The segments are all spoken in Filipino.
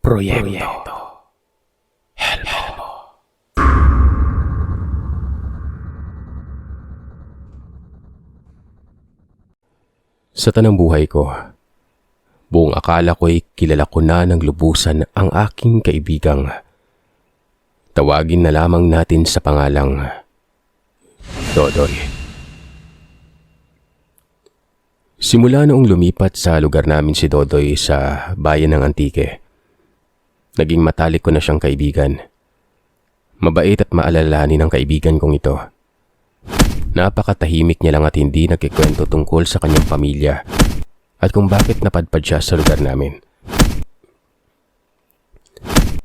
Proyekto Helmo. Sa tanang buhay ko, buong akala ko'y kilala ko na ng lubusan ang aking kaibigang. Tawagin na lamang natin sa pangalang Dodoy. Simula noong lumipat sa lugar namin si Dodoy sa bayan ng Antique, naging matalik ko na siyang kaibigan. Mabait at maalalahanin ang kaibigan kong ito. Napakatahimik niya lang at hindi nagkikwento tungkol sa kanyang pamilya at kung bakit napadpad siya sa lugar namin.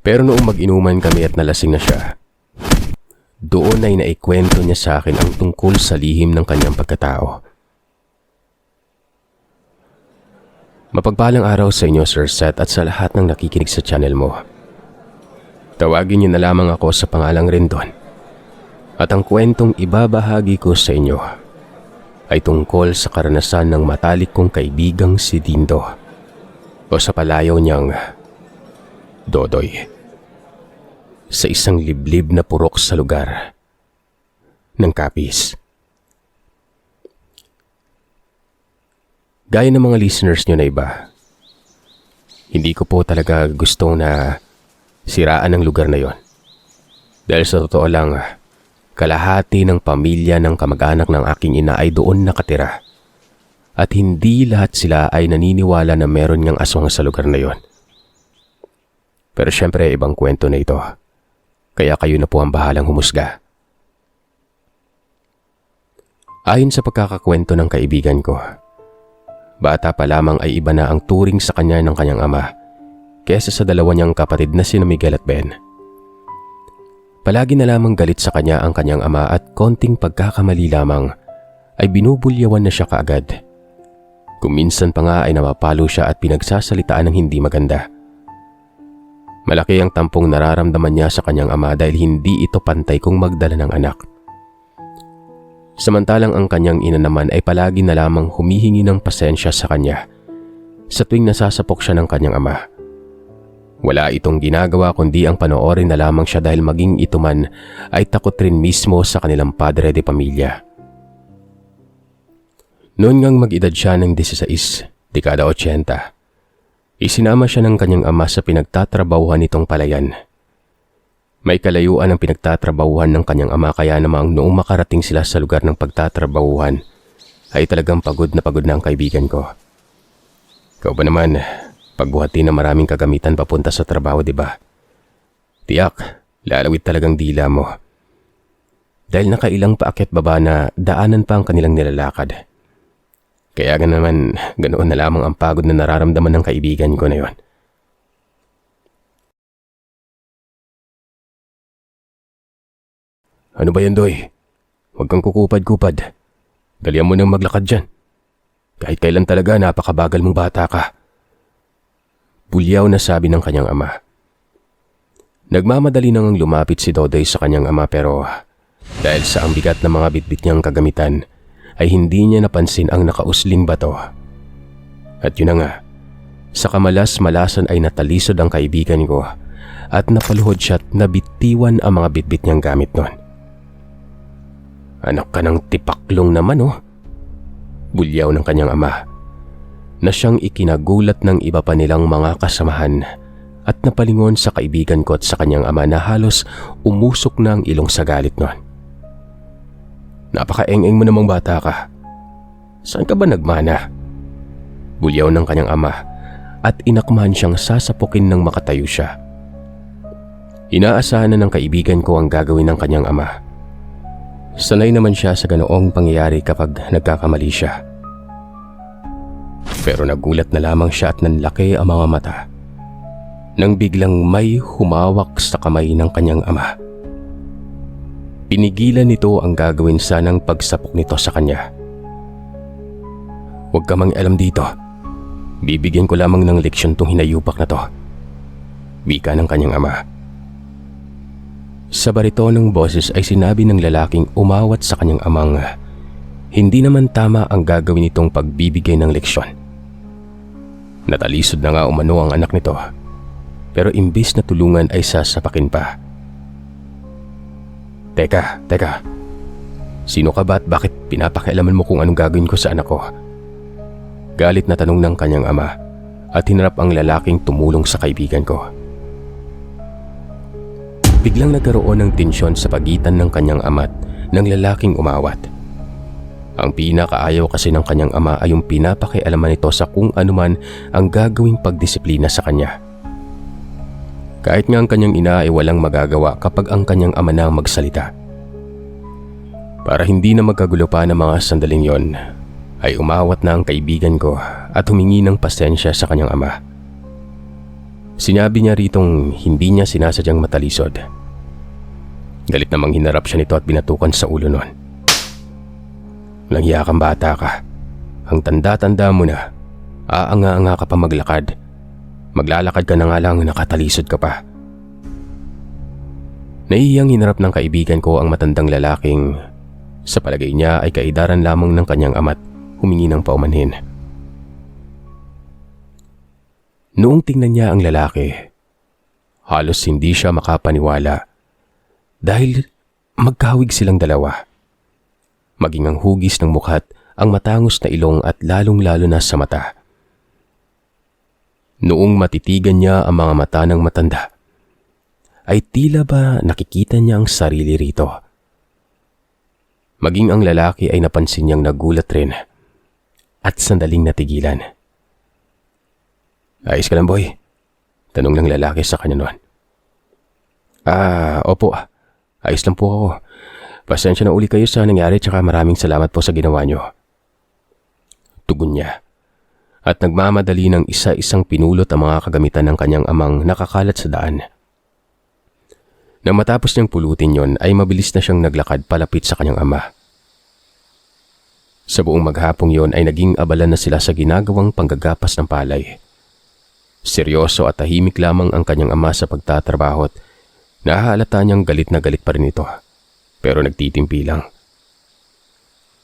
Pero noong mag-inuman kami at nalasing na siya, doon ay naikwento niya sa akin ang tungkol sa lihim ng kanyang pagkatao. Mapagpalang araw sa inyo, Sir Seth, at sa lahat ng nakikinig sa channel mo. Tawagin niyo na lamang ako sa pangalang Rendon. At ang kwentong ibabahagi ko sa inyo ay tungkol sa karanasan ng matalik kong kaibigang si Dindo o sa palayaw niyang Dodoy. Sa isang liblib na purok sa lugar ng Capiz. Gaya ng mga listeners nyo na iba, hindi ko po talaga gustong na siraan ang lugar na yon. Dahil sa totoo lang, kalahati ng pamilya ng kamag-anak ng aking ina ay doon nakatira. At hindi lahat sila ay naniniwala na meron ngang aswang sa lugar na yon. Pero syempre ibang kwento na ito. Kaya kayo na po ang bahalang humusga. Ayon sa pagkakakwento ng kaibigan ko, bata pa lamang ay iba na ang turing sa kanya ng kanyang ama kesa sa dalawa niyang kapatid na sina Miguel at Ben. Palagi na lamang galit sa kanya ang kanyang ama at konting pagkakamali lamang ay binubulyawan na siya kaagad. Kung minsan pa nga ay napapalo siya at pinagsasalitaan ng hindi maganda. Malaki ang tampong nararamdaman niya sa kanyang ama dahil hindi ito pantay kung magdala ng anak. Samantalang ang kanyang ina naman ay palagi na lamang humihingi ng pasensya sa kanya sa tuwing nasasapok siya ng kanyang ama. Wala itong ginagawa kundi ang panoorin na lamang siya dahil maging ito man ay takot rin mismo sa kanilang padre de pamilya. Noon ngang mag-edad siya ng 16, dekada 80, isinama siya ng kanyang ama sa pinagtatrabahuhan nitong palayan. May kalayuan ang pinagtatrabahuhan ng kanyang ama kaya namang noong makarating sila sa lugar ng pagtatrabahuhan ay talagang pagod na ang kaibigan ko. Ikaw ba naman, pagbuhati na maraming kagamitan papunta sa trabaho, di ba? Tiyak, lalawit talagang dila mo. Dahil nakailang paakyat baba na daanan pa ang kanilang nilalakad. Kaya naman, ganoon na lamang ang pagod na nararamdaman ng kaibigan ko na yon. Ano ba yan, Doy? Huwag kang kukupad-kupad. Dalian mo nang maglakad dyan. Kahit kailan talaga napakabagal mong bata ka. Bulyaw na sabi ng kanyang ama. Nagmamadali nang lumapit si Dodoy sa kanyang ama pero dahil sa ang bigat ng mga bitbit niyang kagamitan ay hindi niya napansin ang nakausling bato. At yun na nga, sa kamalas-malasan ay natalisod ang kaibigan ko at napaluhod siya at nabitiwan ang mga bitbit niyang gamit nun. Anak ka ng tipaklong naman, oh. Bulyaw ng kanyang ama na siyang ikinagulat ng iba pa nilang mga kasamahan at napalingon sa kaibigan ko at sa kanyang ama na halos umusok na ang ilong sa galit nun. Napaka-eng-eng mo namang bata ka. Saan ka ba nagmana? Bulyaw ng kanyang ama at inakmahan siyang sasapukin ng makatayo siya. Inaasahan na ng kaibigan ko ang gagawin ng kanyang ama. Sanay naman siya sa ganoong pangyayari kapag nagkakamali siya. Pero nagulat na lamang siya at nanlaki ang mga mata nang biglang may humawak sa kamay ng kanyang ama. Pinigilan nito ang gagawin sanang pagsapok nito sa kanya. Huwag ka mang alam dito. Bibigyan ko lamang ng leksyon tong hinayupak na to. Wika ng kanyang ama. Sa baritonong boses ay sinabi ng lalaking umawat sa kanyang amang hindi naman tama ang gagawin nitong pagbibigay ng leksyon. Natalisod na nga umano ang anak nito. pero imbis na tulungan ay sasapakin pa. Teka. Sino ka ba at bakit pinapakialaman mo kung anong gagawin ko sa anak ko? Galit na tanong ng kanyang ama at hinarap ang lalaking tumulong sa kaibigan ko. Biglang nagkaroon ng tensyon sa pagitan ng kanyang ama't ng lalaking umawat. Ang pinakaayaw kasi ng kanyang ama ay yung pinapakialaman nito sa kung anuman ang gagawing pagdisiplina sa kanya. Kahit nga ang kanyang ina ay walang magagawa kapag ang kanyang ama na magsalita. Para hindi na magkagulo pa ng mga sandaling yon, ay umawat na ang kaibigan ko at humingi ng pasensya sa kanyang ama. Sinabi niya ritong hindi niya sinasadyang matalisod. Galit namang hinarap siya nito at binatukan sa ulo nun. Langya kang bata ka. Ang tanda-tanda mo na. Aanga-anga ka pa maglakad. Maglalakad ka na nga lang, nakatalisod ka pa. Naihiyang hinarap ng kaibigan ko ang matandang lalaking sa palagay niya ay kaidaran lamang ng kanyang ama't humingi ng paumanhin. Noong tingnan niya ang lalaki, halos hindi siya makapaniwala dahil magkahawig silang dalawa. Maging ang hugis ng mukha't ang matangos na ilong at lalong-lalo na sa mata. Noong matitigan niya ang mga mata ng matanda, ay tila ba nakikita niya ang sarili rito. Maging ang lalaki ay napansin niyang nagulat rin at sandaling natigilan. Ayos ka lang, boy? Tanong ng lalaki sa kanya noon. Opo. Ayos lang po ako. Pasensya na uli kayo sa nangyari tsaka maraming salamat po sa ginawa niyo. Tugon niya. At nagmamadali ng isa-isang pinulot ang mga kagamitan ng kanyang amang nakakalat sa daan. Nang matapos niyang pulutin yon ay mabilis na siyang naglakad palapit sa kanyang ama. Sa buong maghapong yon ay naging abala na sila sa ginagawang panggagapas ng palay. Seryoso at tahimik lamang ang kanyang ama sa pagtatrabaho at nahahalata niyang galit na galit pa rin ito. Pero nagtitimpi lang.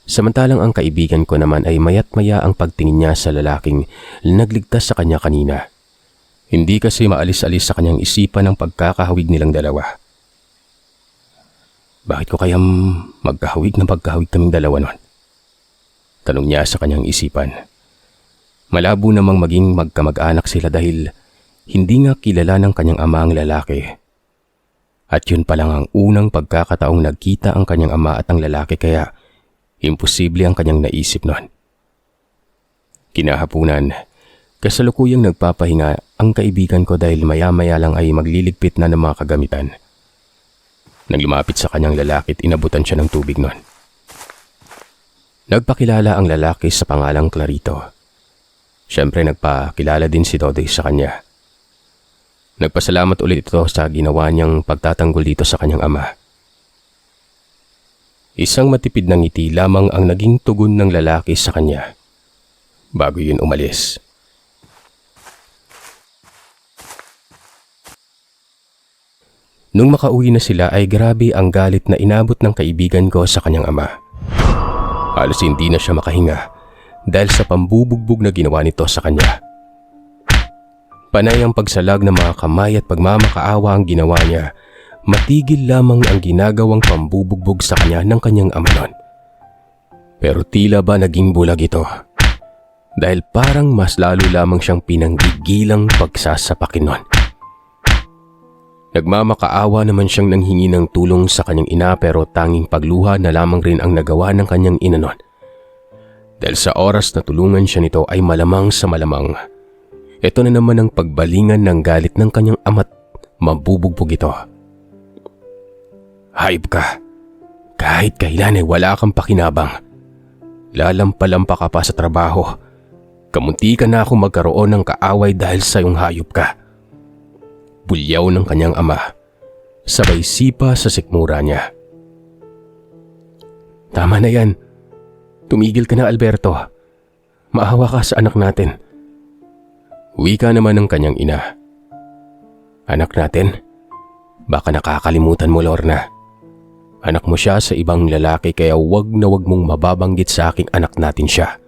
Samantalang ang kaibigan ko naman ay mayat-maya ang pagtingin niya sa lalaking nagligtas sa kanya kanina. Hindi kasi maalis-alis sa kanyang isipan ang pagkakahawig nilang dalawa. Bakit ko kaya magkahawig kaming dalawa nun? Tanong niya sa kanyang isipan. Malabo namang maging magkamag-anak sila dahil hindi nga kilala ng kanyang ama ang lalaki. At yun pa lang ang unang pagkakataong nagkita ang kanyang ama at ang lalaki kaya imposible ang kanyang naisip nun. Kinahapunan, kasalukuyang nagpapahinga ang kaibigan ko dahil maya-maya lang ay magliligpit na ng mga kagamitan. Nang lumapit sa kanyang lalaki at inabutan siya ng tubig nun. Nagpakilala ang lalaki sa pangalang Clarito. Siyempre nagpakilala din si Dodoy sa kanya. Nagpasalamat ulit ito sa ginawa niyang pagtatanggol dito sa kanyang ama. Isang matipid na ngiti lamang ang naging tugon ng lalaki sa kanya bago yun umalis. Nung makauwi na sila ay grabe ang galit na inabot ng kaibigan ko sa kanyang ama. Halos hindi na siya makahinga dahil sa pambubugbog na ginawa nito sa kanya. Panay ang pagsalag ng mga kamay at pagmamakaawa ang ginawa niya. Matigil lamang ang ginagawang pambubugbog sa kanya ng kanyang ama nun. Pero tila ba naging bulag ito? Dahil parang mas lalo lamang siyang pinanggigilang pagsasapakin nun. Nagmamakaawa naman siyang nanghingi ng tulong sa kanyang ina pero tanging pagluha na lamang rin ang nagawa ng kanyang ina nun. Dahil sa oras na tulungan siya nito ay malamang sa malamang. Ito na naman ang pagbalingan ng galit ng kanyang ama't mabubugbog ito. Hayop ka. Kahit kailan ay wala kang pakinabang. Lalampalampa ka pa sa trabaho. Kamunti ka na ako magkaroon ng kaaway dahil sa iyong hayop ka. Bulyaw ng kanyang ama. Sabay sipa sa sikmura niya. Tama na yan. Tumigil ka na, Alberto. Maawa ka sa anak natin. Wika naman ng kanyang ina. Anak natin? Baka nakakalimutan mo, Lorna. Anak mo siya sa ibang lalaki kaya wag na wag mong mababanggit sa aking anak natin siya.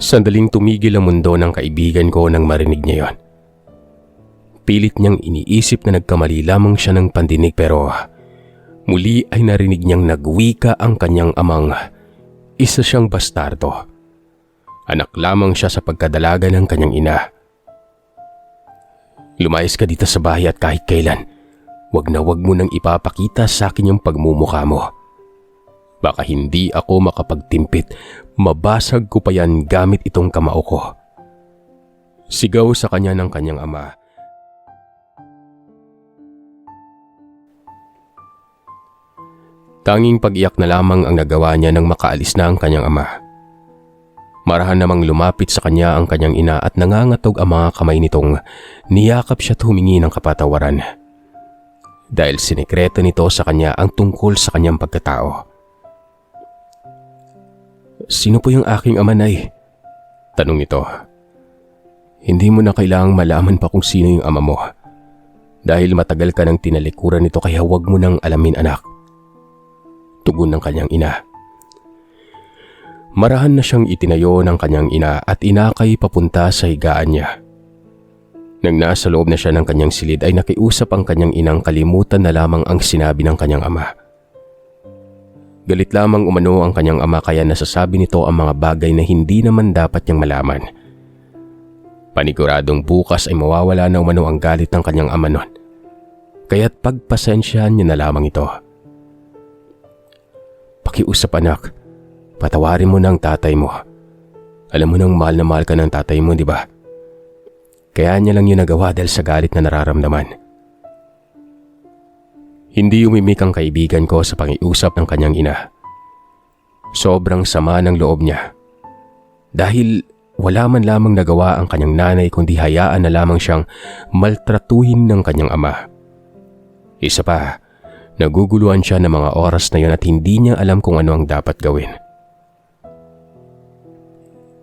Sandaling tumigil ang mundo ng kaibigan ko nang marinig niya yon. Pilit niyang iniisip na nagkamali lamang siya ng pandinig pero muli ay narinig niyang nagwika ang kanyang amang isa siyang bastardo. Anak lamang siya sa pagkadalaga ng kanyang ina. Lumayas ka dito sa bahay at kahit kailan, wag mo nang ipapakita sa akin yung pagmumukha mo. Baka hindi ako makapagtimpit, mabasag ko pa yan gamit itong kamao ko. Sigaw sa kanya ng kanyang ama. Tanging pag-iyak na lamang ang nagawa niya nang makaalis na ang kanyang ama. Marahan namang lumapit sa kanya ang kanyang ina at nangangatog ang mga kamay nitong niyakap siya at humingi ng kapatawaran. Dahil sinekreto nito sa kanya ang tungkol sa kanyang pagkatao. Sino po yung aking ama, Nay? Tanong nito. Hindi mo na kailangang malaman pa kung sino yung ama mo. Dahil matagal ka nang tinalikuran nito kaya huwag mo nang alamin, anak. Tugon ng kanyang ina. Marahan na siyang itinayo ng kanyang ina at inakay papunta sa higaan niya. Nang nasa loob na siya ng kanyang silid ay nakiusap ang kanyang inang kalimutan na lamang ang sinabi ng kanyang ama. Galit lamang umano ang kanyang ama kaya nasasabi nito ang mga bagay na hindi naman dapat niyang malaman. Paniguradong bukas ay mawawala na umano ang galit ng kanyang ama nun. Kaya't pagpasensyahan niya na lamang ito. Pakiusap, anak, patawarin mo na ang tatay mo. Alam mo nang mahal na mahal ka ng tatay mo, di ba? Kaya niya lang yun nagawa dahil sa galit na nararamdaman. Hindi umimik ang kaibigan ko sa pangiusap ng kanyang ina. Sobrang sama ng loob niya. Dahil wala man lamang nagawa ang kanyang nanay kundi hayaan na lamang siyang maltratuhin ng kanyang ama. Isa pa, naguguluhan siya ng mga oras na yun at hindi niya alam kung ano ang dapat gawin.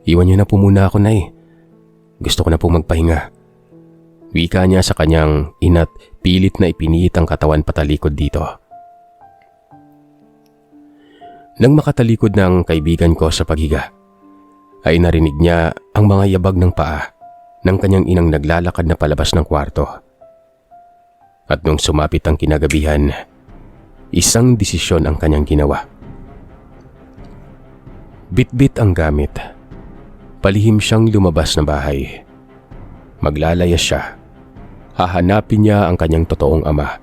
Iwan niyo na po muna ako, Nay. Gusto ko na po magpahinga. Wika niya sa kanyang ina't pilit na ipinihit ang katawan patalikod dito. Nang makatalikod na ang kaibigan ko sa paghiga, ay narinig niya ang mga yabag ng paa ng kanyang inang naglalakad na palabas ng kwarto. At nung sumapit ang kinagabihan, isang desisyon ang kanyang ginawa. Bitbit ang gamit. Palihim siyang lumabas ng bahay. Maglalayas siya. Hahanapin niya ang kanyang totoong ama.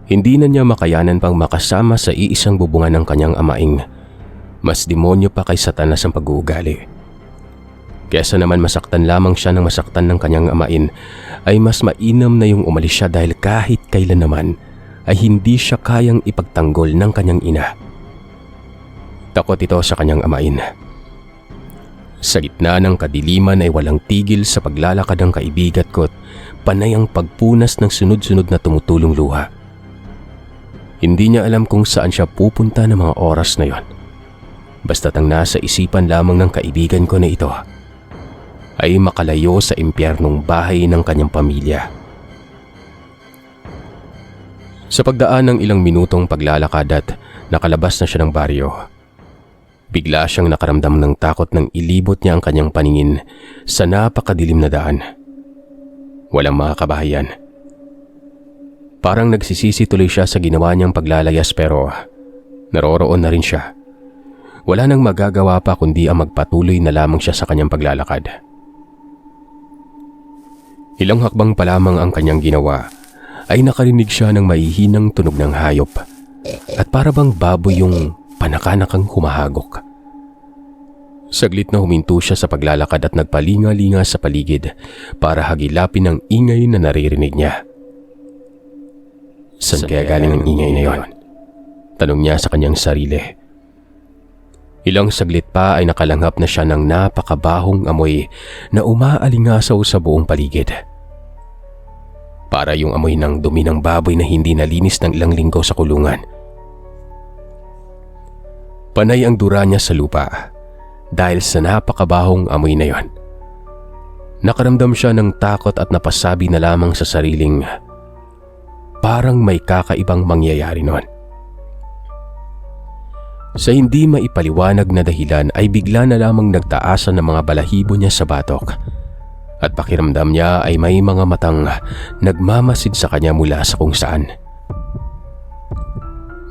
Hindi na niya makayanan pang makasama sa iisang bubungan ng kanyang amaing mas demonyo pa kay Satanas ang pag-uugali. Kesa naman masaktan lamang siya ng masaktan ng kanyang amain, ay mas mainam na yung umalis siya dahil kahit kailan naman ay hindi siya kayang ipagtanggol ng kanyang ina. Takot ito sa kanyang amain. Sa gitna ng kadiliman ay walang tigil sa paglalakad ng kaibigat ko at panay ang pagpunas ng sunod-sunod na tumutulong luha. Hindi niya alam kung saan siya pupunta ng mga oras na yon. Basta't ang nasa isipan lamang ng kaibigan ko na ito ay makalayo sa impyernong bahay ng kanyang pamilya. Sa pagdaan ng ilang minutong paglalakad at nakalabas na siya ng baryo, bigla siyang nakaramdam ng takot nang ilibot niya ang kanyang paningin sa napakadilim na daan. Walang mga kabahayan. Parang nagsisisi tuloy siya sa ginawa niyang paglalayas pero naroroon na rin siya. Wala nang magagawa pa kundi ang magpatuloy na lamang siya sa kanyang paglalakad. Ilang hakbang pa lamang ang kanyang ginawa ay nakarinig siya ng maihinang tunog ng hayop at para bang baboy yung panakanakang humahagok. Saglit na huminto siya sa paglalakad at nagpalinga-linga sa paligid para hagilapin ang ingay na naririnig niya. Saan kaya galing ang ingay na yon? Tanong niya sa kanyang sarili. Ilang saglit pa ay nakalanghap na siya ng napakabahong amoy na umaalingasaw sa buong paligid. Para yung amoy ng dumi ng baboy na hindi nalinis ng ilang linggo sa kulungan. Panay ang dura niya sa lupa dahil sa napakabahong amoy na yon. Nakaramdam siya ng takot at napasabi na lamang sa sariling parang may kakaibang mangyayari noon. Sa hindi maipaliwanag na dahilan ay bigla na lamang nagtaasan ng mga balahibo niya sa batok at pakiramdam niya ay may mga matang nagmamasid sa kanya mula sa kung saan.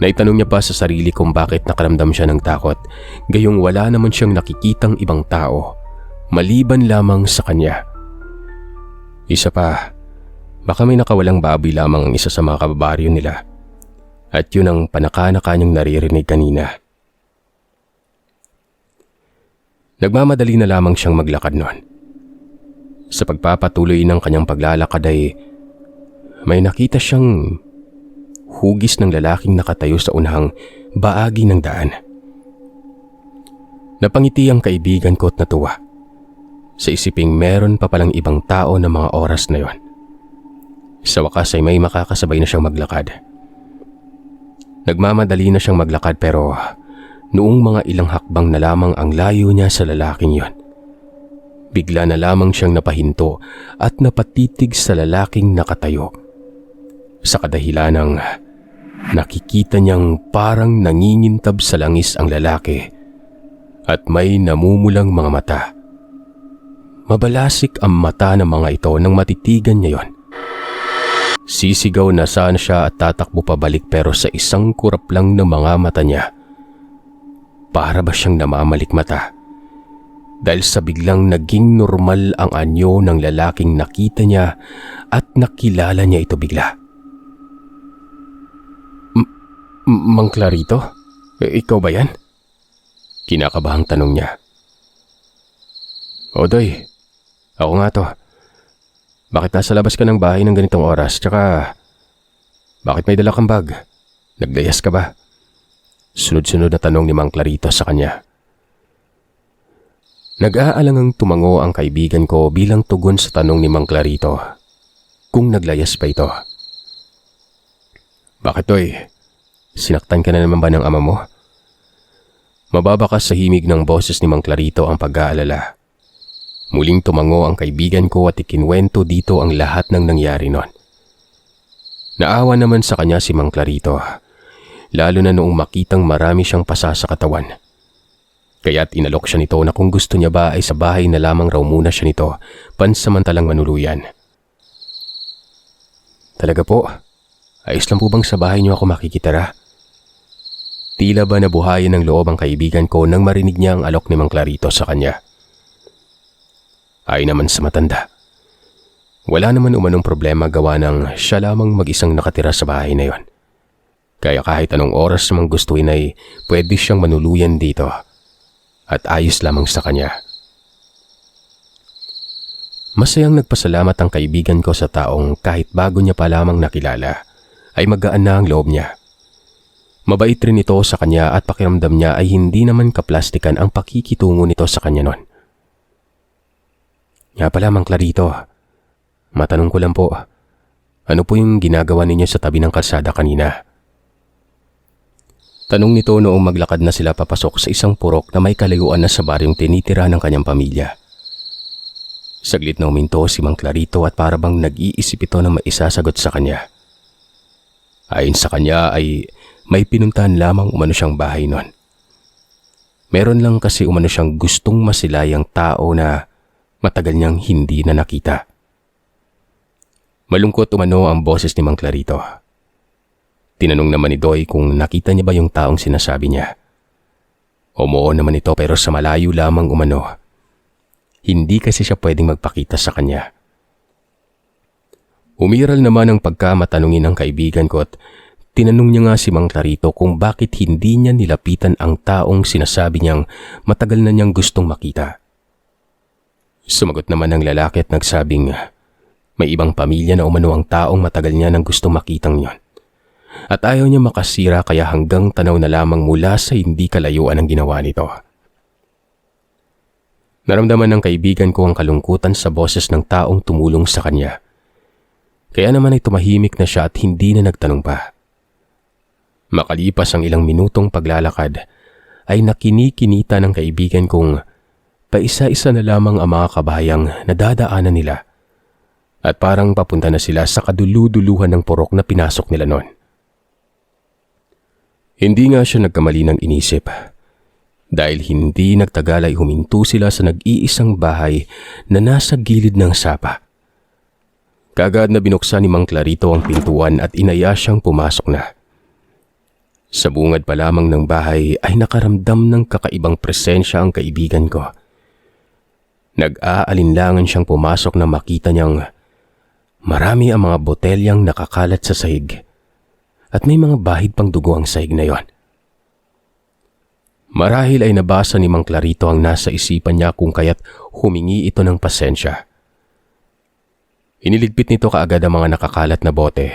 Naitanong niya pa sa sarili kung bakit nakaramdam siya ng takot, gayong wala naman siyang nakikitang ibang tao maliban lamang sa kanya. Isa pa, baka may nakawalang baboy lamang ang isa sa mga kababaryo nila at yun ang panaka-naka niyang naririnig kanina. Nagmamadali na lamang siyang maglakad noon. Sa pagpapatuloy ng kanyang paglalakad ay may nakita siyang hugis ng lalaking nakatayo sa unahang bahagi ng daan. Napangiti ang kaibigan ko at natuwa. Sa isiping meron pa palang ibang tao na mga oras na yon. Sa wakas ay may makakasabay na siyang maglakad. Nagmamadali na siyang maglakad pero noong mga ilang hakbang na lamang ang layo niya sa lalaking yon, bigla na lamang siyang napahinto at napatitig sa lalaking nakatayo. Sa kadahilan ng nakikita niyang parang nangingintab sa langis ang lalaki at may namumulang mga mata. Mabalasik ang mata ng mga ito nang matitigan niya yon. Sisigaw na saan siya at tatakbo pabalik pero sa isang kurap lang ng mga mata niya, para ba siyang namamalikmata? Dahil sa biglang naging normal ang anyo ng lalaking nakita niya at nakilala niya ito bigla. Mang Clarito? Ikaw ba yan? Kinakabahang tanong niya. Odoy, ako nga to. Bakit nasa labas ka ng bahay ng ganitong oras? Tsaka, bakit may dala kang bag? Naglayas ka ba? Sunod-sunod na tanong ni Mang Clarito sa kanya. Nag-aalangang tumango ang kaibigan ko bilang tugon sa tanong ni Mang Clarito kung naglayas pa ito. Bakit toy? Sinaktan ka na naman ba ng ama mo? Mababakas sa himig ng boses ni Mang Clarito ang pag-aalala. Muling tumango ang kaibigan ko at ikinwento dito ang lahat ng nangyari noon. Naawa naman sa kanya si Mang Clarito, lalo na noong makitang marami siyang pasa sa katawan. Kaya't inalok siya nito na kung gusto niya ba ay sa bahay na lamang raw muna siya nito pansamantalang manuluyan. Talaga po? Ayos lang po bang sa bahay niyo ako makikitira? Tila ba nabuhayan ng loob ang kaibigan ko nang marinig niya ang alok ni Mang Clarito sa kanya. Ay naman sa matanda. Wala naman umanong problema gawa ng siya lamang mag-isang nakatira sa bahay na yon. Kaya kahit anong oras namang gustuin ay pwede siyang manuluyan dito at ayos lamang sa kanya. Masayang nagpasalamat ang kaibigan ko sa taong kahit bago niya pa lamang nakilala ay magaan na ang loob niya. Mabait rin ito sa kanya at pakiramdam niya ay hindi naman kaplastikan ang pakikitungo nito sa kanya noon. Nga pala, Mang Clarito, matanong ko lang po, ano po yung ginagawa ninyo sa tabi ng kalsada kanina? Tanong nito noong maglakad na sila papasok sa isang purok na may kalayuan na sa baryong tinitira ng kanyang pamilya. Saglit na uminto si Mang Clarito at parabang nag-iisip ito na maisasagot sa kanya. Ayon sa kanya ay may pinuntahan lamang umano siyang bahay noon. Meron lang kasi umano siyang gustong masilayang tao na matagal niyang hindi na nakita. Malungkot umano ang boses ni Mang Clarito. Tinanong naman ni Doy kung nakita niya ba yung taong sinasabi niya. Oo naman ito pero sa malayo lamang umano. Hindi kasi siya pwedeng magpakita sa kanya. Umiral naman ang pagkamatanungin ng kaibigan ko at tinanong niya nga si Mang Clarito kung bakit hindi niya nilapitan ang taong sinasabi niyang matagal na niyang gustong makita. Sumagot naman ang lalaki at nagsabing may ibang pamilya na umano ang taong matagal niya nang gustong makitang yon. At ayaw niya makasira kaya hanggang tanaw na lamang mula sa hindi kalayuan ang ginawa nito. Naramdaman ng kaibigan ko ang kalungkutan sa boses ng taong tumulong sa kanya. Kaya naman ay tumahimik na siya at hindi na nagtanong pa. Makalipas ang ilang minutong paglalakad ay nakinikinita ng kaibigan kong paisa-isa na lamang ang mga kabayang nadadaanan nila at parang papunta na sila sa kaduluduluhan ng purok na pinasok nila noon. Hindi nga siya nagkamali ng inisip Dahil hindi nagtagal ay huminto sila sa nag-iisang bahay na nasa gilid ng sapa. Kaagad na binuksan ni Mang Clarito ang pintuan at inaya siyang pumasok na. Sa bungad pa lamang ng bahay ay nakaramdam ng kakaibang presensya ang kaibigan ko. Nag-aalinlangan siyang pumasok na makita niyang marami ang mga botelyang nakakalat sa sahig at may mga bahid pang dugo ang sahig na yon. Marahil ay nabasa ni Mang Clarito ang nasa isipan niya kung kaya't humingi ito ng pasensya. Iniligpit nito kaagad ang mga nakakalat na bote.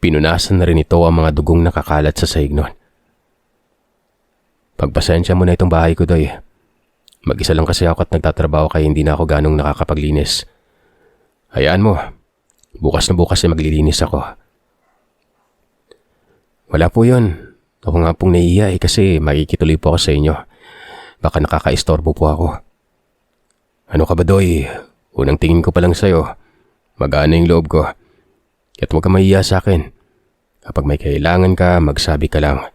Pinunasan na rin ito ang mga dugong nakakalat sa sahig nun. Pagpasensya mo na itong bahay ko, Doy. Mag-isa lang kasi ako at nagtatrabaho kaya hindi na ako ganong nakakapaglinis. Hayaan mo, bukas na bukas ay maglilinis ako. Wala po yun. Ako nga pong nahihiya kasi makikituloy po ako sa inyo. Baka nakakaistorbo po ako. Ano ka ba, Doy? Unang tingin ko pa lang sa'yo. Magaan na yung loob ko. At huwag kang mahihiya sa akin. Kapag may kailangan ka, magsabi ka lang.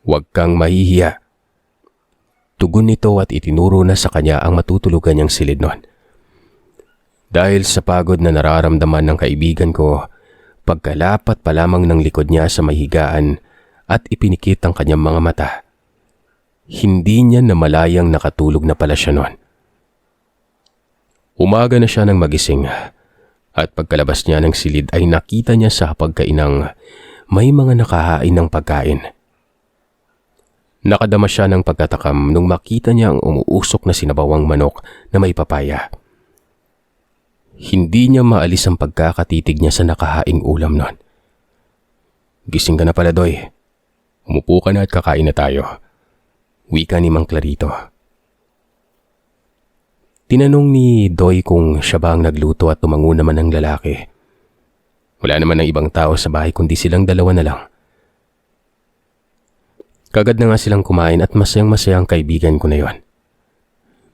Huwag kang mahihiya. Tugon nito at itinuro na sa kanya ang matutulugan niyang silid nun. Dahil sa pagod na nararamdaman ng kaibigan ko, pagkalapat pa lamang ng likod niya sa mahigaan at ipinikit ang kanyang mga mata, hindi niya namalayang nakatulog na pala siya nun. Umaga na siya nang magising at pagkalabas niya ng silid ay nakita niya sa hapagkainang may mga nakahain ng pagkain. Nakadama siya ng pagkatakam nung makita niya ang umuusok na sinabawang manok na may papaya. Hindi niya maalis ang pagkakatitig niya sa nakahaing ulam nun. Gising ka na pala, Doy. Umupo ka na at kakain na tayo. Wika ni Mang Clarito. Tinanong ni Doy kung siya ba ang nagluto at tumango naman ang lalaki. Wala naman ng ibang tao sa bahay kundi silang dalawa na lang. Kagad na nga silang kumain at masayang-masayang kaibigan ko na yon.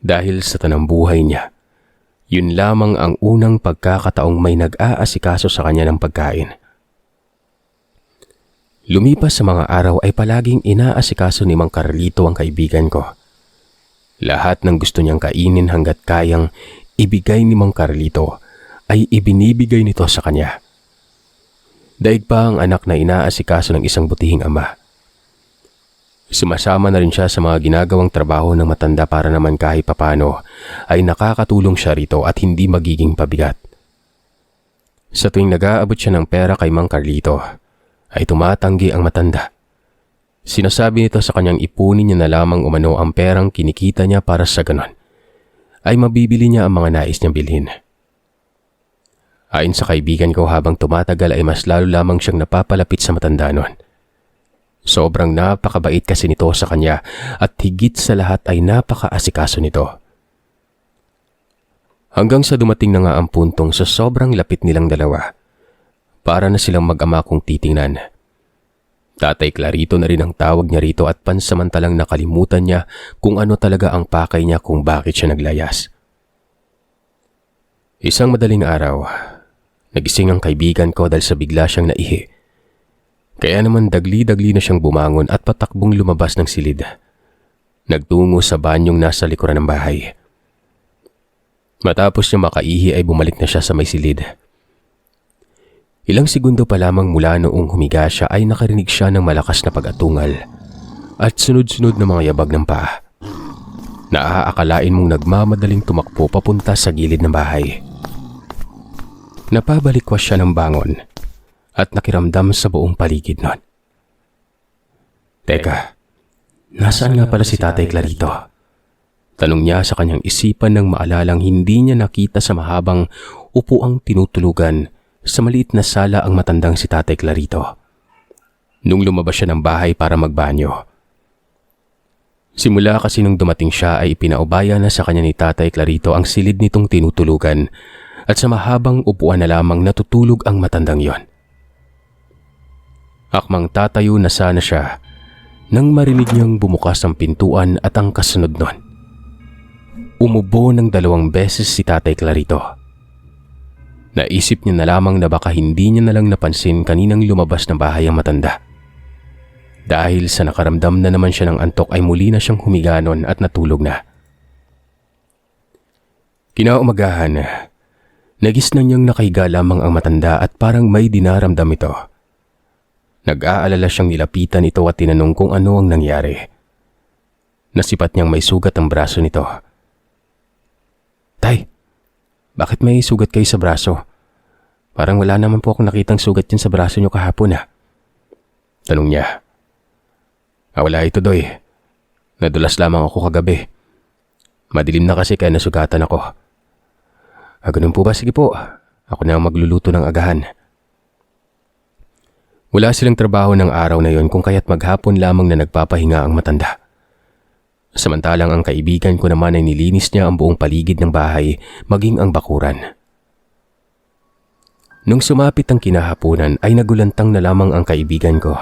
Dahil sa tanang buhay niya, yun lamang ang unang pagkakataong may nag-aasikaso sa kanya ng pagkain. Lumipas sa mga araw ay palaging inaasikaso ni Mang Carlito ang kaibigan ko. Lahat ng gusto niyang kainin hanggat kayang ibigay ni Mang Carlito ay ibinibigay nito sa kanya. Daig pa ang anak na inaasikaso ng isang butihing ama. Sumasama na rin siya sa mga ginagawang trabaho ng matanda para naman kahit papano ay nakakatulong siya rito at hindi magiging pabigat. Sa tuwing nag-aabot siya ng pera kay Mang Carlito, ay tumatanggi ang matanda. Sinasabi nito sa kanyang ipunin niya na lamang umano ang perang kinikita niya para sa ganon ay mabibili niya ang mga nais niyang bilhin. Ayon sa kaibigan ko, habang tumatagal ay mas lalo lamang siyang napapalapit sa matanda nun. Sobrang napakabait kasi nito sa kanya at higit sa lahat ay napakaasikaso nito. Hanggang sa dumating na nga ang puntong sa sobrang lapit nilang dalawa, para na silang mag-ama kung titingnan. Tatay Clarito na rin ang tawag niya rito at pansamantalang nakalimutan niya kung ano talaga ang pakay niya kung bakit siya naglayas. Isang madaling araw, nagising ang kaibigan ko dahil sa bigla siyang naihi. Kaya naman dagli-dagli na siyang bumangon at patakbong lumabas ng silid. Nagtungo sa banyong nasa likuran ng bahay. Matapos niya makaihi ay bumalik na siya sa may silid. Ilang segundo pa lamang mula noong humiga siya ay nakarinig siya ng malakas na pag-atungal at sunod-sunod na mga yabag ng paa. Naaakalain mong nagmamadaling tumakbo papunta sa gilid ng bahay. Napabalikwas siya ng bangon at nakiramdam sa buong paligid nun. Teka, nasaan nga pala si Tatay Clarito? Tanong niya sa kanyang isipan nang maalalang hindi niya nakita sa mahabang upuang tinutulugan sa maliit na sala ang matandang si Tatay Clarito nung lumabas siya ng bahay para magbanyo. Simula kasi nung dumating siya ay ipinaubaya na sa kanya ni Tatay Clarito ang silid nitong tinutulugan at sa mahabang upuan na lamang natutulog ang matandang yon. Akmang tatayo na sana siya nang marinig niyang bumukas ang pintuan at ang kasunod nun, umubo ng 2 beses si Tatay Clarito. Naisip niya na lamang na baka hindi niya nalang napansin kaninang lumabas ng bahay ang matanda. Dahil sa nakaramdam na naman siya ng antok ay muli na siyang humiganon at natulog na. Kinaumagahan, nagisnan niyang nakahiga lamang ang matanda at parang may dinaramdam ito. Nag-aalala siyang nilapitan ito at tinanong kung ano ang nangyari. Nasipat niyang may sugat ang braso nito. "Tay, bakit may sugat kayo sa braso? Parang wala naman po akong nakitang sugat yan sa braso niyo kahapon Tanong niya. "Wala ito, Doy. Nadulas lamang ako kagabi. Madilim na kasi kaya nasugatan ako." Ganun po ba? Sige po. Ako na ang magluluto ng agahan." Wala silang trabaho ng araw na yon kung kaya't maghapon lamang na nagpapahinga ang matanda. Samantalang ang kaibigan ko naman ay nilinis niya ang buong paligid ng bahay, maging ang bakuran. Nung sumapit ang kinahaponan ay nagulantang na lamang ang kaibigan ko.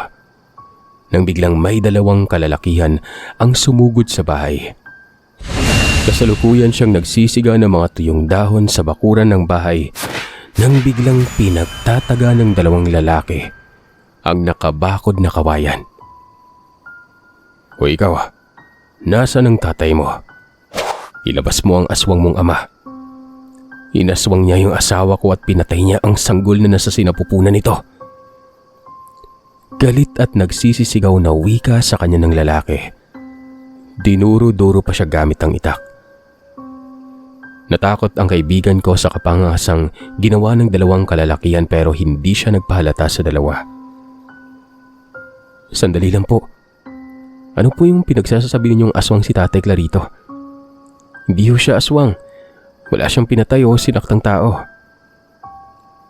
Nang biglang may dalawang kalalakihan ang sumugod sa bahay. Kasalukuyan siyang nagsisiga ng mga tuyong dahon sa bakuran ng bahay nang biglang pinagtataga ng dalawang lalaki ang nakabakod na kawayan. "O ikaw, nasaan ang tatay mo? Ilabas mo ang aswang mong ama." Inaswang niya yung asawa ko at pinatay niya ang sanggol na nasa sinapupunan nito. Galit at nagsisisigaw na wika sa kanya ng lalaki. Dinuro-duro pa siya gamit ang itak. Natakot ang kaibigan ko sa kapangasang ginawa ng dalawang kalalakihan pero hindi siya nagpahalata sa dalawa. "Sandali lang po. Ano po yung pinagsasasabi ninyong aswang si Tatay Clarito? Hindi ho siya aswang. Wala siyang pinatay o sinaktang tao."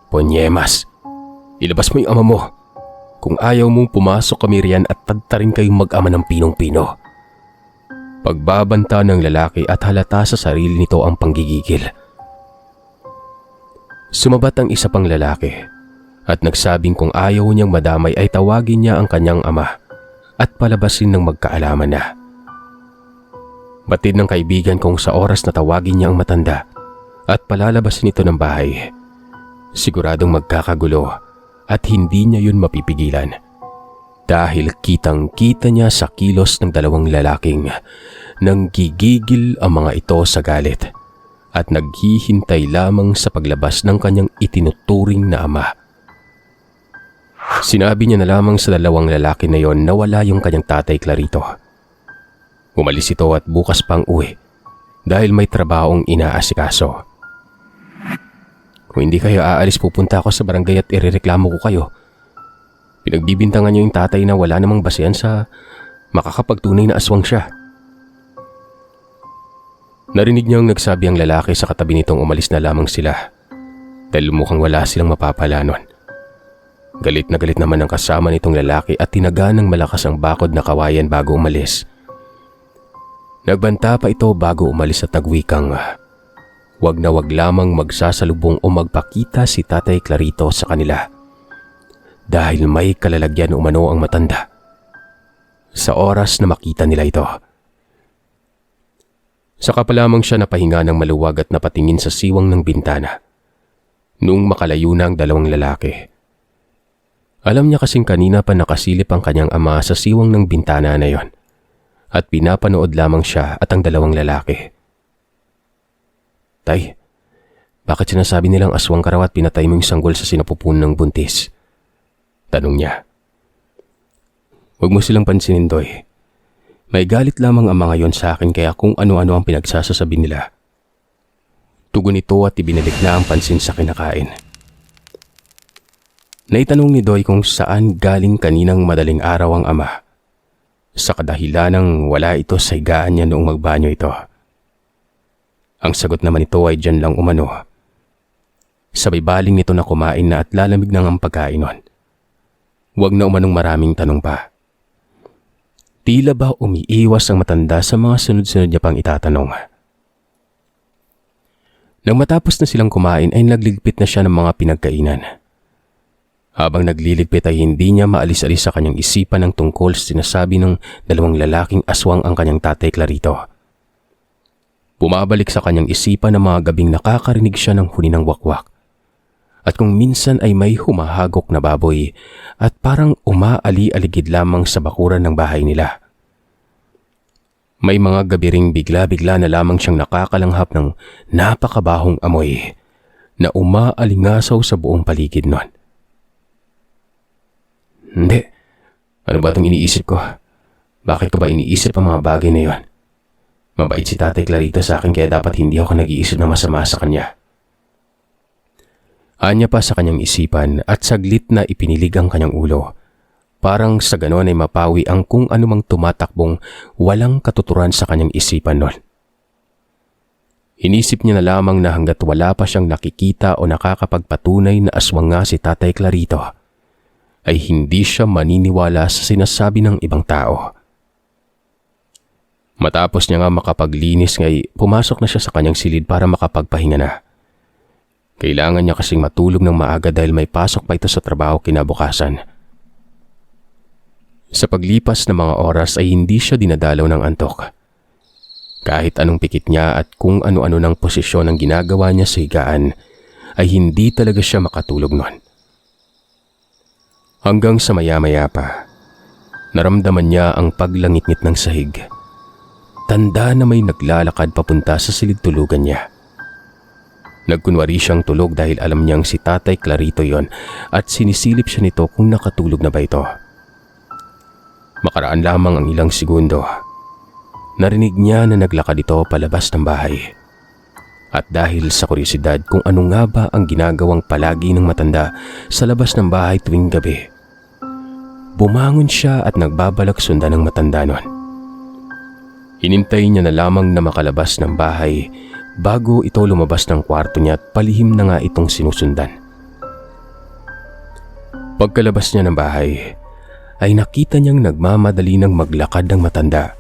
"Ponyemas, ilabas mo yung ama mo. Kung ayaw mong pumasok kami riyan at tadtarin kayong mag-ama ng pinong-pino." Pagbabanta ng lalaki at halata sa sarili nito ang panggigigil. Sumabat ang isa pang lalaki at nagsabing kung ayaw niyang madamay ay tawagin niya ang kanyang ama at palabasin ng magkaalaman na. Batid ng kaibigan kong sa oras na tawagin niya ang matanda at palalabasin ito ng bahay, siguradong magkakagulo at hindi niya yun mapipigilan. Dahil kitang-kita niya sa kilos ng dalawang lalaking nang gigigil ang mga ito sa galit at naghihintay lamang sa paglabas ng kanyang itinuturing na ama. Sinabi niya na lamang sa dalawang lalaki na yon na wala yung kanyang Tatay Clarito. Umalis ito at bukas pang uwi dahil may trabahong inaasikaso. "Kung hindi kayo aalis, pupunta ako sa barangay at irereklamo ko kayo. Pinagbibintangan niyo yung tatay na wala namang basehan sa makakapagtunay na aswang siya." Narinig niyang nagsabi ang lalaki sa katabi nitong umalis na lamang sila dahil mukhang wala silang mapapalanon. Galit na galit naman ang kasama nitong lalaki at tinaga ng malakas ang bakod na kawayan bago umalis. Nagbanta pa ito bago umalis at nagwikang, wag na wag lamang magsasalubong o magpakita si Tatay Clarito sa kanila dahil may kalalagyan umano ang matanda sa oras na makita nila ito. Saka pa lamang siya napahinga ng maluwag at napatingin sa siwang ng bintana nung makalayo na ang dalawang lalaki. Alam niya kasing kanina pa nakasilip ang kanyang ama sa siwang ng bintana na yon at pinapanood lamang siya at ang dalawang lalaki. "Tay, bakit sinasabi nilang aswang ka raw at pinatay mo yung sanggol sa sinapupunan ng buntis?" Tanong niya. "Huwag mo silang pansinin, Doy. May galit lamang ang mga yon sa akin kaya kung ano-ano ang pinagsasasabi nila." Tugon ito at ibinalik na ang pansin sa kinakain. Naitanong ni Doy kung saan galing kaninang madaling araw ang ama, sa kadahilanang wala ito sa higaan niya noong magbanyo ito. Ang sagot naman ito ay dyan lang umano. Sabay baling nito na kumain na at lalamig ng ang pagkain nun. Huwag na umanong maraming tanong pa. Tila ba umiiwas ang matanda sa mga sunod-sunod niya pang itatanong. Nang matapos na silang kumain ay nagligpit na siya ng mga pinagkainan. Habang nagliligpit ay hindi niya maalis-alis sa kanyang isipan ang tungkol sa sinasabi ng dalawang lalaking aswang ang kanyang Tatay Clarito. Bumabalik sa kanyang isipan ng mga gabing nakakarinig siya ng huni ng wakwak At kung minsan ay may humahagok na baboy at parang umaali-aligid lamang sa bakuran ng bahay nila. May mga gabi ring bigla-bigla na lamang siyang nakakalanghap ng napakabahong amoy na umaalingasaw sa buong paligid nun. Hindi. Ano ba itong iniisip ko? Bakit ko ba iniisip ang mga bagay na yon? Mabait si Tatay Clarito sa akin kaya dapat hindi ako nag-iisip na masama sa kanya. Anya pa sa kanyang isipan at saglit na ipinilig ang kanyang ulo. Parang sa ganon ay mapawi ang kung anumang tumatakbong walang katuturan sa kanyang isipan nun. Inisip niya na lamang na hanggat wala pa siyang nakikita o nakakapagpatunay na aswang nga si Tatay Clarito, ay hindi siya maniniwala sa sinasabi ng ibang tao. Matapos niya nga makapaglinis ngay, pumasok na siya sa kanyang silid para makapagpahinga na. Kailangan niya kasing matulog ng maaga dahil may pasok pa ito sa trabaho kinabukasan. Sa paglipas ng mga oras ay hindi siya dinadalaw ng antok. Kahit anong pikit niya at kung ano-ano ng posisyon ang ginagawa niya sa higaan, ay hindi talaga siya makatulog nun. Hanggang sa maya-maya pa, naramdaman niya ang paglangit-ngit ng sahig. Tanda na may naglalakad papunta sa silid tulugan niya. Nagkunwari siyang tulog dahil alam niyang si Tatay Clarito yon at sinisilip siya nito kung nakatulog na ba ito. Makaraan lamang ang ilang segundo. Narinig niya na naglakad ito palabas ng bahay. At dahil sa kuryosidad kung ano nga ba ang ginagawang palagi ng matanda sa labas ng bahay tuwing gabi, bumangon siya at nagbabalak sundan ng matanda nun. Hinintay niya na lamang na makalabas ng bahay bago ito lumabas ng kwarto niya at palihim na nga itong sinusundan. Pagkalabas niya ng bahay, ay nakita niyang nagmamadali ng maglakad ng matanda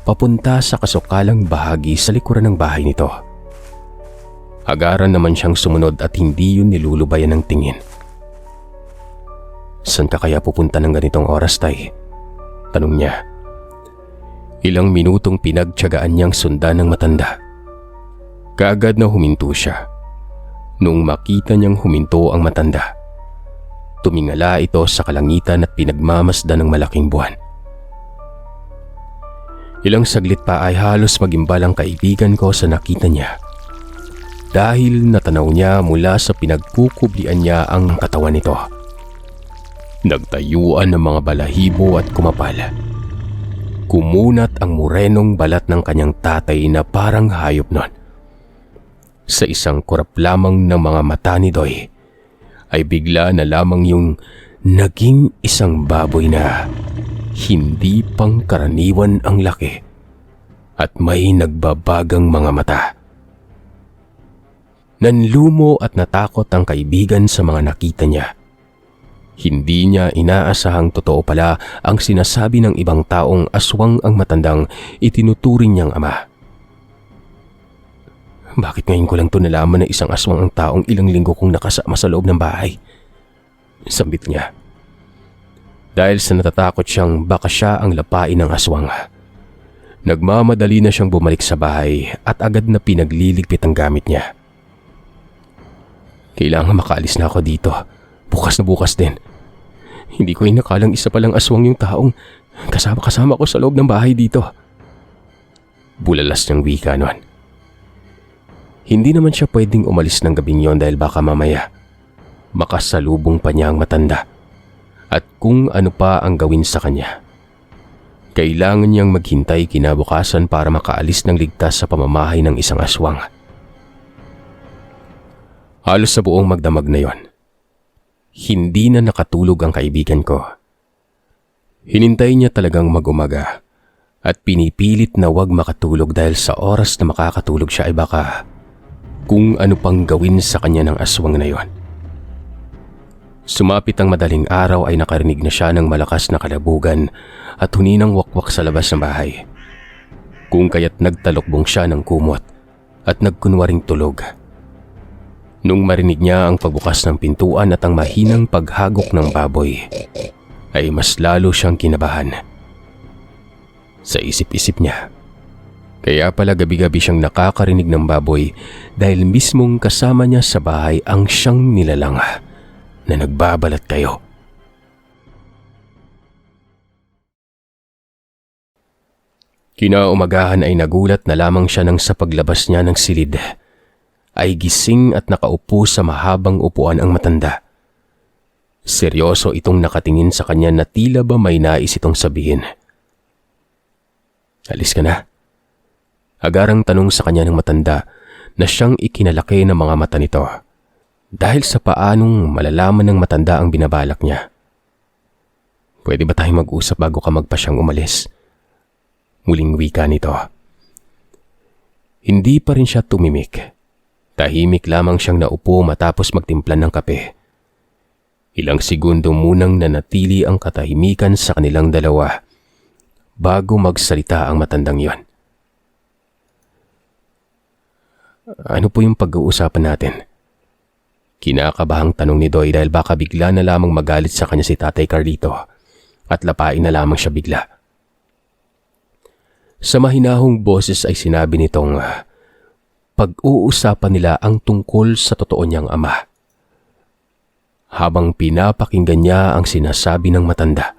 papunta sa kasukalang bahagi sa likuran ng bahay nito. Agaran naman siyang sumunod at hindi yun nilulubayan ng tingin. "Saan ka kaya pupunta ng ganitong oras, Tay?" tanong niya. Ilang minutong pinagtiyagaan niyang sundan ng matanda. Kaagad na huminto siya. Nung makita niyang huminto ang matanda, tumingala ito sa kalangitan at pinagmamasdan ng malaking buwan. Ilang saglit pa ay halos magimbal ang kaibigan ko sa nakita niya. Dahil natanaw niya mula sa pinagkukublian niya ang katawan nito. Nagtayuan ng mga balahibo at kumapal. Kumunat ang murenong balat ng kanyang tatay na parang hayop nun. Sa isang kurap lamang ng mga mata ni Doy, ay bigla na lamang yung naging isang baboy na hindi pangkaraniwan ang laki at may nagbabagang mga mata. Nanlumo at natakot ang kaibigan sa mga nakita niya. Hindi niya inaasahang totoo pala ang sinasabi ng ibang taong aswang ang matandang itinuturing niyang ama. Bakit ngayon ko lang to nalaman na isang aswang ang taong ilang linggo kong nakasama sa loob ng bahay? Sambit niya. Dahil sa natatakot siyang baka siya ang lapain ng aswang. Nagmamadali na siyang bumalik sa bahay at agad na pinagliligpit ang gamit niya. Kailangan makaalis na ako dito. Bukas na bukas din. Hindi ko inakalang isa palang aswang yung taong kasama ko sa loob ng bahay dito. Bulalas niyang wika nun. Hindi naman siya pwedeng umalis ng gabing yon dahil baka mamaya makasalubong pa niya ang matanda at kung ano pa ang gawin sa kanya. Kailangan niyang maghintay kinabukasan para makaalis ng ligtas sa pamamahay ng isang aswang. Halos sa buong magdamag na yon, hindi na nakatulog ang kaibigan ko. Hinintay niya talagang mag-umaga at pinipilit na wag makatulog dahil sa oras na makakatulog siya ay baka kung ano pang gawin sa kanya ng aswang na yon. Sumapit ang madaling araw ay nakarinig na siya ng malakas na kalabugan at huninang wakwak sa labas ng bahay. Kung kaya't nagtalokbong siya ng kumot at nagkunwaring tulog. Nung marinig niya ang pagbukas ng pintuan at ang mahinang paghagok ng baboy, ay mas lalo siyang kinabahan. Sa isip-isip niya, Kaya pala gabi-gabi siyang nakakarinig ng baboy dahil mismong kasama niya sa bahay ang siyang nilalang na nagbabalat kayo. Kinaumagahan ay nagulat na lamang siya nang sa paglabas niya ng silid ay gising at nakaupo sa mahabang upuan ang matanda. Seryoso itong nakatingin sa kanya na tila ba may nais itong sabihin. Alis ka na? Agarang tanong sa kanya ng matanda na siyang ikinalaki ng mga mata nito dahil sa paanong malalaman ng matanda ang binabalak niya. Pwede ba tayong mag-usap bago ka magpasyang umalis? Muling wika nito. Hindi pa rin siya tumimik. Tahimik lamang siyang naupo matapos magtimplan ng kape. Ilang segundo munang nanatili ang katahimikan sa kanilang dalawa bago magsalita ang matandang yon. Ano po yung pag-uusapan natin? Kinakabahang tanong ni Doy dahil baka bigla na lamang magalit sa kanya si Tatay Carlito at lapain na lamang siya bigla. Sa mahinahong boses ay sinabi nitong pag-uusapan nila ang tungkol sa totoo niyang ama. Habang pinapakinggan niya ang sinasabi ng matanda,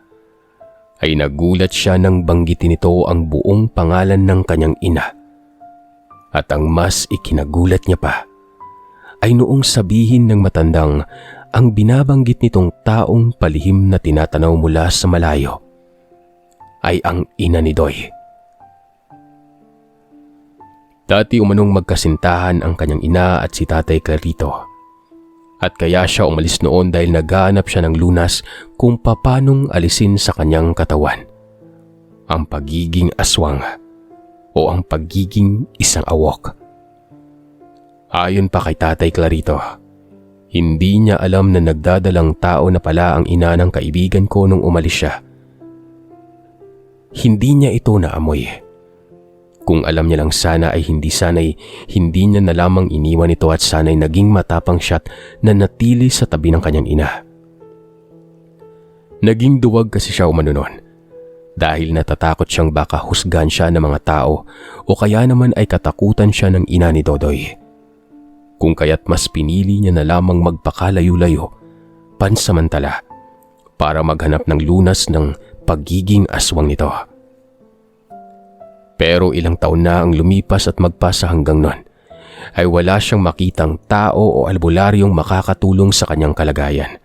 ay nagulat siya nang banggitin nito ang buong pangalan ng kanyang ina. At ang mas ikinagulat niya pa ay noong sabihin ng matandang ang binabanggit nitong taong palihim na tinatanaw mula sa malayo ay ang ina ni Doy. Dati umanong magkasintahan ang kanyang ina at si Tatay Clarito. At kaya siya umalis noon dahil naghahanap siya ng lunas kung papanong alisin sa kanyang katawan ang pagiging aswang o ang pagiging isang awok. Ayon pa kay Tatay Clarito, hindi niya alam na nagdadalang tao na pala ang ina ng kaibigan ko nung umalis siya. Hindi niya ito naamoy. Kung alam niya lang sana ay hindi niya na lamang iniwan ito at sana'y naging matapang siya't na natili sa tabi ng kanyang ina. Naging duwag kasi siya umano noon dahil natatakot siyang baka husgahan siya ng mga tao o kaya naman ay katakutan siya ng ina ni Dodoy. Kung kaya't mas pinili niya na lamang magpakalayo-layo pansamantala para maghanap ng lunas ng pagiging aswang nito. Pero ilang taon na ang lumipas at magpasa hanggang nun ay wala siyang makitang tao o albularyong makakatulong sa kanyang kalagayan.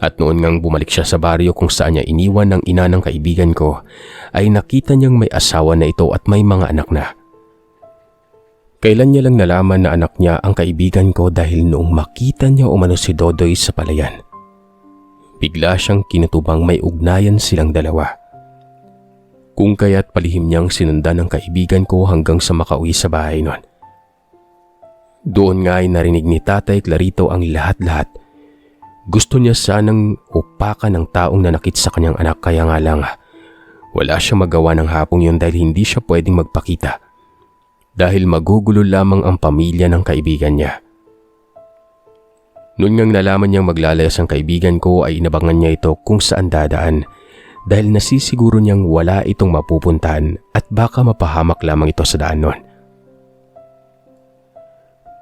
At noon ngang bumalik siya sa baryo kung saan niya iniwan ng ina ng kaibigan ko ay nakita niyang may asawa na ito at may mga anak na. Kailan niya lang nalaman na anak niya ang kaibigan ko dahil noong makita niya umano si Dodoy sa palayan. Bigla siyang kinutubang may ugnayan silang dalawa. Kung kaya't palihim niyang sinundan ng kaibigan ko hanggang sa makauwi sa bahay nun. Doon nga ay narinig ni Tatay Clarito ang lahat-lahat. Gusto niya sanang upakan ng taong nanakit sa kanyang anak kaya nga lang wala siyang magawa ng hapong yun dahil hindi siya pwedeng magpakita. Dahil magugulo lamang ang pamilya ng kaibigan niya. Noon ngang nalaman niyang maglalayas ang kaibigan ko ay inabangan niya ito kung saan dadaan dahil nasisiguro niyang wala itong mapupuntahan at baka mapahamak lamang ito sa daan nun.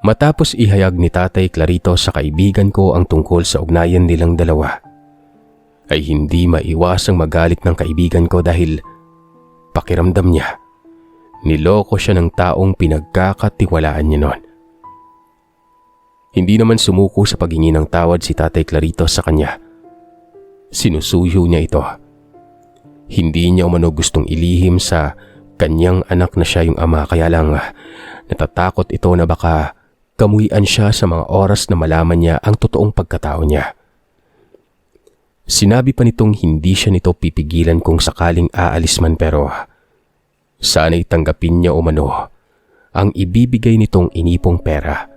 Matapos ihayag ni Tatay Clarito sa kaibigan ko ang tungkol sa ugnayan nilang dalawa, ay hindi maiwasang magalit ng kaibigan ko dahil pakiramdam niya, niloko siya ng taong pinagkakatiwalaan niya noon. Hindi naman sumuko sa paghingi ng tawad si Tatay Clarito sa kanya. Sinusuyo niya ito. Hindi niya umano gustong ilihim sa kanyang anak na siya yung ama kaya lang natatakot ito na baka kamuhian siya sa mga oras na malaman niya ang totoong pagkatao niya. Sinabi pa nitong hindi siya nito pipigilan kung sakaling aalis man pero sana'y tanggapin niya umano ang ibibigay nitong inipong pera.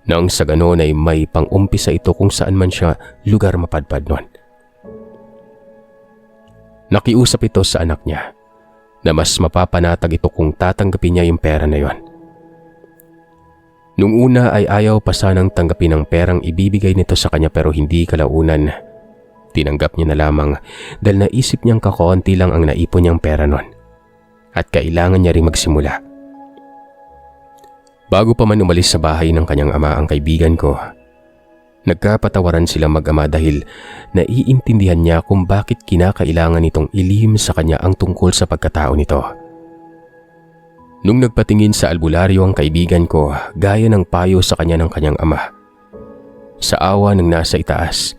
Nang sa ganon ay may pang-umpisa ito kung saan man siya lugar mapadpad nun. Nakiusap ito sa anak niya na mas mapapanatag ito kung tatanggapin niya yung pera na yon. Nung una ay ayaw pa sanang tanggapin ang perang ibibigay nito sa kanya pero hindi kalaunan. Tinanggap niya na lamang dahil naisip niyang kakaunti lang ang naipon niyang pera nun. at kailangan niya ring magsimula. Bago pa man umalis sa bahay ng kanyang ama ang kaibigan ko, nagkapatawaran silang mag-ama dahil naiintindihan niya kung bakit kinakailangan nitong ilihim sa kanya ang tungkol sa pagkatao nito. Nung nagpatingin sa albularyo ang kaibigan ko gaya ng payo sa kanya ng kanyang ama, sa awa ng nasa itaas,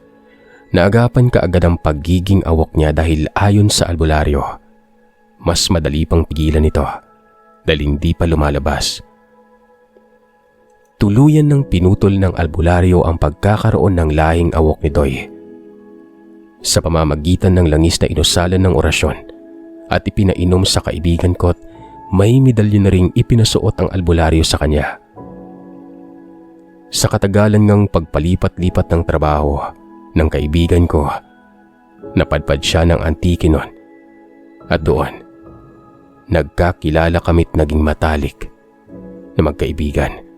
naagapan kaagad ang pagiging awok niya dahil ayon sa albularyo, mas madali pang pigilan ito dahil hindi pa lumalabas. Tuluyan ng pinutol ng albularyo ang pagkakaroon ng lahing awok ni Doy. Sa pamamagitan ng langis na inusalan ng orasyon at ipinainom sa kaibigan ko't may medalyon na ring ipinasuot ang albularyo sa kanya. Sa katagalan ngang pagpalipat-lipat ng trabaho ng kaibigan ko, napadpad siya ng Antiquinon at doon, nagkakilala kami't naging matalik na magkaibigan.